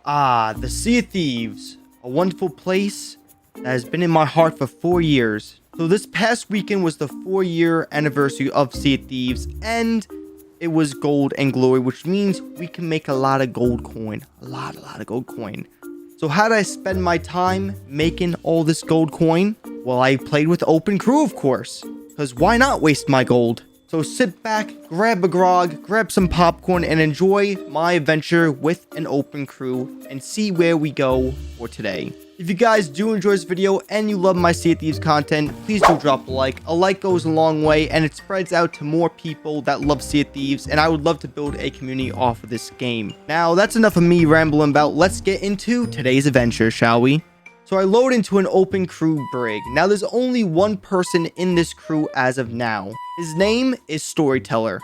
The Sea of Thieves, a wonderful place that has been in my heart for 4 years. So this past weekend was the 4-year anniversary of Sea of Thieves, and it was gold and glory, which means we can make a lot of gold coin. A lot of gold coin. So how did I spend my time making all this gold coin? Well, I played with open crew, of course, because why not waste my gold? So sit back, grab a grog, grab some popcorn, and enjoy my adventure with an open crew and see where we go for today. If you guys do enjoy this video and you love my Sea of Thieves content, please do drop a like. A like goes a long way and it spreads out to more people that love Sea of Thieves, and I would love to build a community off of this game. Now, that's enough of me rambling about. Let's get into today's adventure, shall we? So I load into an open crew brig. Now there's only one person in this crew as of now. His name is Storyteller.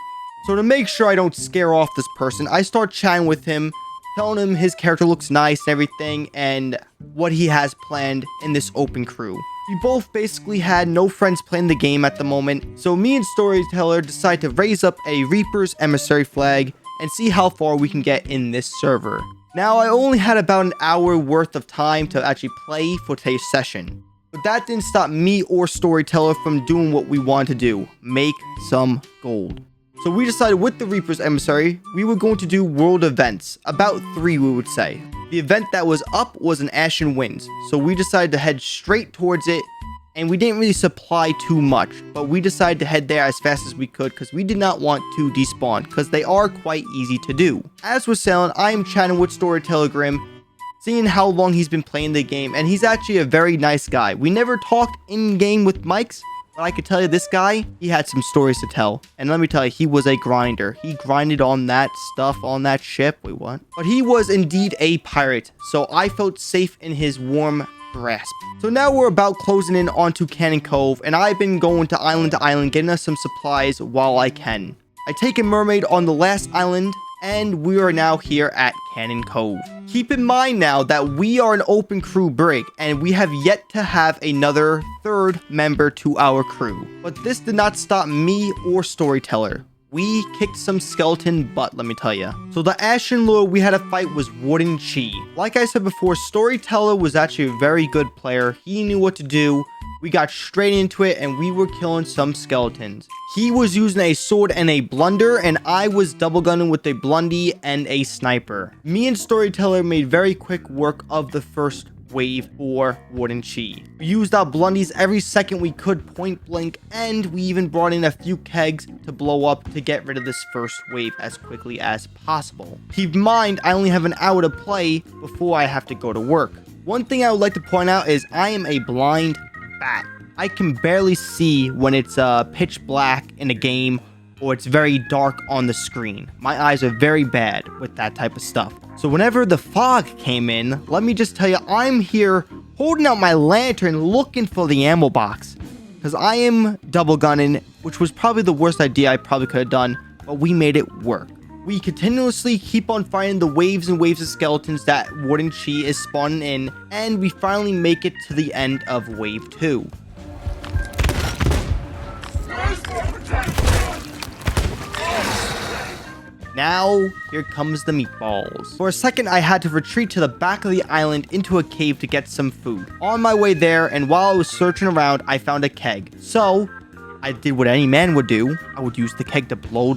So to make sure I don't scare off this person, I start chatting with him, telling him his character looks nice and everything, and what he has planned in this open crew. We both basically had no friends playing the game at the moment, so me and Storyteller decide to raise up a Reaper's Emissary flag and see how far we can get in this server. Now, I only had about an hour worth of time to actually play for today's session. But that didn't stop me or Storyteller from doing what we wanted to do. Make some gold. So we decided with the Reaper's Emissary, we were going to do world events. About 3, we would say. The event that was up was an Ashen Winds. So we decided to head straight towards it. And we didn't really supply too much, but we decided to head there as fast as we could because we did not want to despawn, because they are quite easy to do. As we're sailing, I am chatting with Storyteller Grim, seeing how long he's been playing the game, and he's actually a very nice guy. We never talked in-game with mics, but I could tell you this guy, he had some stories to tell. And let me tell you, he was a grinder. He grinded on that stuff on that ship. Wait, what? But he was indeed a pirate, so I felt safe in his warm grasp. So now we're about closing in onto Cannon Cove, and I've been going to island getting us some supplies while I can. I take a mermaid on the last island, and we are now here at Cannon Cove. Keep in mind now that we are an open crew brig, and we have yet to have another third member to our crew. But this did not stop me or Storyteller. We kicked some skeleton butt, let me tell you. So the Ashen lure we had to fight was Wooden Chi. Like I said before, Storyteller was actually a very good player. He knew what to do. We got straight into it and we were killing some skeletons. He was using a sword and a blunder, and I was double gunning with a blundy and a sniper. Me and Storyteller made very quick work of the first wave for Wooden Chi. We used our blundies every second we could, point blank, and we even brought in a few kegs to blow up to get rid of this first wave as quickly as possible. Keep in mind, I only have an hour to play before I have to go to work. One thing I would like to point out is I am a blind bat. I can barely see when it's pitch black in a game or it's very dark on the screen. My eyes are very bad with that type of stuff. So whenever the fog came in, let me just tell you, I'm here holding out my lantern looking for the ammo box, because I am double gunning, which was probably the worst idea I probably could have done, but we made it work. We continuously keep on fighting the waves and waves of skeletons that Wooden Chi is spawning in, and we finally make it to the end of wave 2. Now, here comes the meatballs. For a second, I had to retreat to the back of the island into a cave to get some food. On my way there, and while I was searching around, I found a keg. So, I did what any man would do. I would use the keg to blow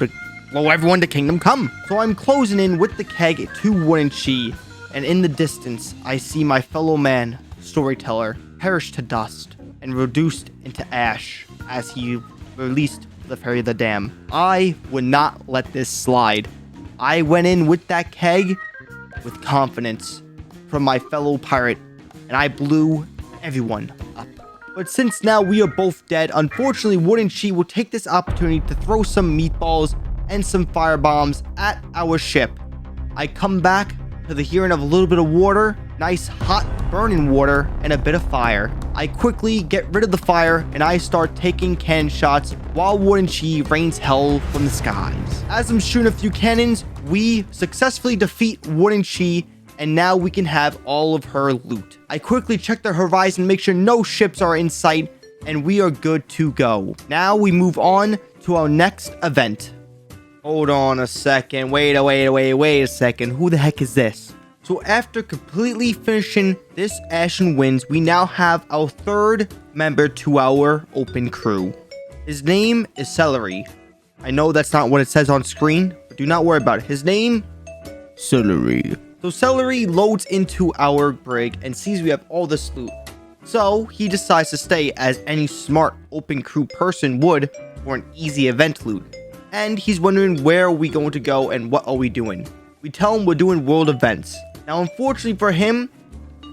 everyone to Kingdom Come. So I'm closing in with the keg to Wooden Chi, and in the distance, I see my fellow man, Storyteller, perish to dust and reduced into ash as he released the Fairy of the Dam. I would not let this slide. I went in with that keg with confidence from my fellow pirate, and I blew everyone up. But since now we are both dead, unfortunately Wooden Chi will take this opportunity to throw some meatballs and some fire bombs at our ship. I come back to the hearing of a little bit of water, nice hot burning water, and a bit of fire. I quickly get rid of the fire and I start taking cannon shots while Wooden Chi rains hell from the skies. As I'm shooting a few cannons, we successfully defeat Wooden Chi, and now we can have all of her loot. I quickly check the horizon, make sure no ships are in sight, and we are good to go. Now we move on to our next event. Hold on a second. Wait a second. Who the heck is this? So after completely finishing this Ashen wins, we now have our third member to our open crew. His name is Celery. I know that's not what it says on screen, but do not worry about it. His name, Celery. So Celery loads into our brig and sees we have all this loot. So he decides to stay, as any smart open crew person would, for an easy event loot. And he's wondering, where are we going to go and what are we doing? We tell him we're doing world events. Now, unfortunately for him,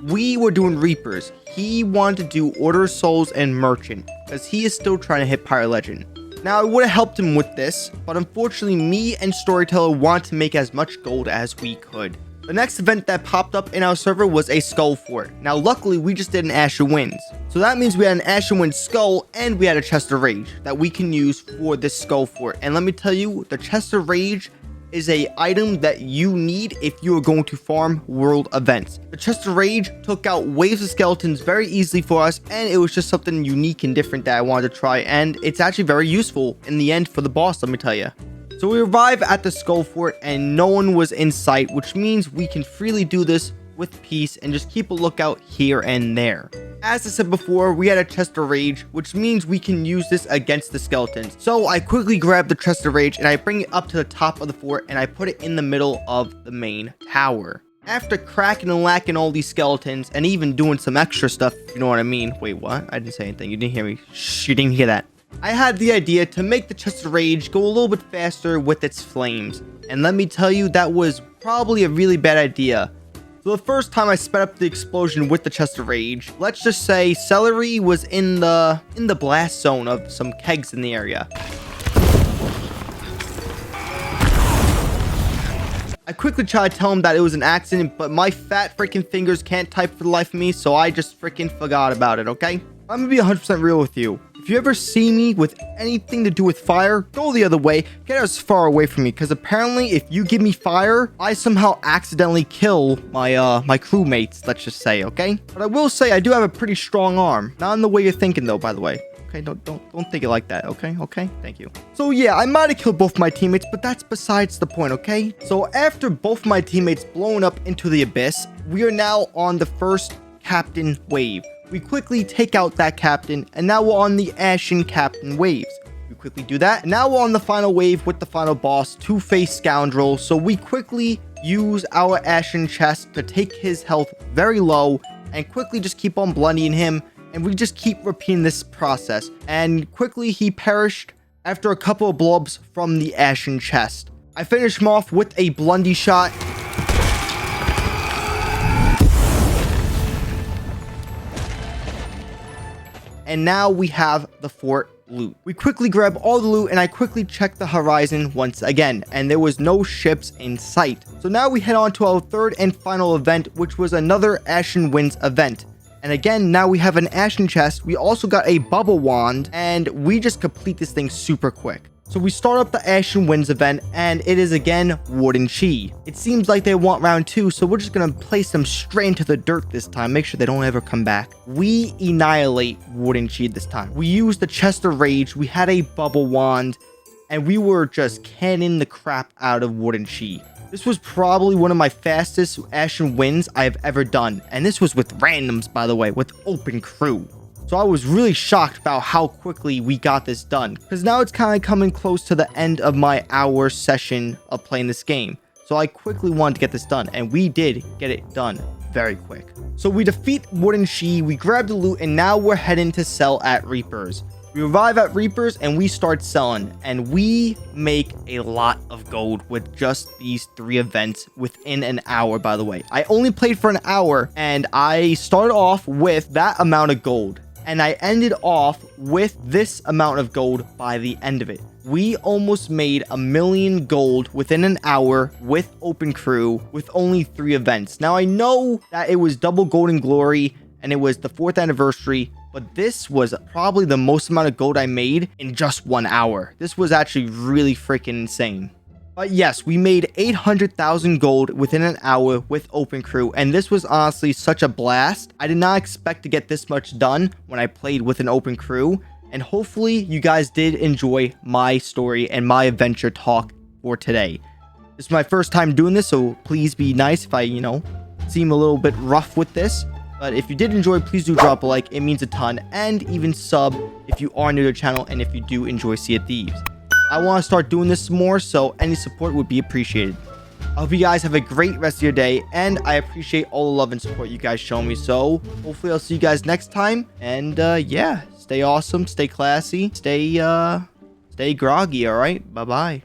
we were doing Reapers. He wanted to do Order of Souls and Merchant, because he is still trying to hit Pirate Legend. Now, I would have helped him with this, but unfortunately, me and Storyteller wanted to make as much gold as we could. The next event that popped up in our server was a Skull Fort. Now, luckily, we just did an Ashen Winds. So that means we had an Ashen Winds Skull, and we had a Chest of Rage that we can use for this Skull Fort. And let me tell you, the Chest of Rage is a item that you need if you are going to farm world events. The Chest of Rage took out waves of skeletons very easily for us, and it was just something unique and different that I wanted to try, and it's actually very useful in the end for the boss, let me tell you. So we arrive at the Skull Fort and no one was in sight, which means we can freely do this with peace and just keep a lookout here and there. As I said before, we had a Chest of Rage, which means we can use this against the skeletons. So I quickly grab the Chest of Rage and I bring it up to the top of the fort and I put it in the middle of the main tower. After cracking and lacking all these skeletons and even doing some extra stuff, if you know what I mean. Wait, what? I didn't say anything. You didn't hear me. Shh, you didn't hear that. I had the idea to make the Chest of Rage go a little bit faster with its flames. And let me tell you, that was probably a really bad idea. So the first time I sped up the explosion with the Chest of Rage, let's just say Celery was in the blast zone of some kegs in the area. I quickly tried to tell him that it was an accident, but my fat freaking fingers can't type for the life of me, so I just freaking forgot about it, okay? I'm gonna be 100% real with you. If you ever see me with anything to do with fire, go the other way. Get as far away from me, because apparently if you give me fire, I somehow accidentally kill my my crewmates, let's just say, okay? But I will say I do have a pretty strong arm. Not in the way you're thinking though, by the way. Okay, don't think it like that, okay? Okay, thank you. So yeah, I might have killed both my teammates, but that's besides the point, okay? So after both my teammates blown up into the abyss, we are now on the first captain wave. We quickly take out that captain, and now we're on the Ashen captain waves. We quickly do that, and now we're on the final wave with the final boss, Two-Faced Scoundrel. So we quickly use our Ashen chest to take his health very low, and quickly just keep on blunting him, and we just keep repeating this process. And quickly he perished after a couple of blobs from the Ashen chest. I finish him off with a blundy shot. And now we have the fort loot. We quickly grab all the loot and I quickly check the horizon once again, and there was no ships in sight. So now we head on to our third and final event, which was another Ashen Winds event. And again, now we have an Ashen chest. We also got a bubble wand, and we just complete this thing super quick. So we start up the Ashen Winds event, and it is again Warden Chi. It seems like they want round 2, so we're just gonna place them straight into the dirt this time. Make sure they don't ever come back. We annihilate Warden Chi this time. We used the Chest of Rage, we had a bubble wand, and we were just canning the crap out of Warden Chi. This was probably one of my fastest Ashen Winds I have ever done, and this was with randoms, by the way, with open crew. So I was really shocked about how quickly we got this done, because now it's kind of coming close to the end of my hour session of playing this game. So I quickly wanted to get this done, and we did get it done very quick. So we defeat Warden Chi, we grab the loot, and now we're heading to sell at Reapers. We arrive at Reapers and we start selling, and we make a lot of gold with just these 3 events within an hour, by the way. I only played for an hour, and I started off with that amount of gold. And I ended off with this amount of gold by the end of it. We almost made 1 million gold within an hour with open crew with only 3 events. Now I know that it was double golden glory and it was the 4th anniversary, but this was probably the most amount of gold I made in just 1 hour. This was actually really freaking insane. But yes, we made 800,000 gold within an hour with open crew, and this was honestly such a blast. I did not expect to get this much done when I played with an open crew, and hopefully you guys did enjoy my story and my adventure talk for today. This is my first time doing this, so please be nice if I, seem a little bit rough with this. But if you did enjoy, please do drop a like. It means a ton. And even sub if you are new to the channel and if you do enjoy Sea of Thieves. I want to start doing this more, so any support would be appreciated. I hope you guys have a great rest of your day, and I appreciate all the love and support you guys show me. So hopefully I'll see you guys next time. And yeah, stay awesome, stay classy, stay groggy, all right? Bye-bye.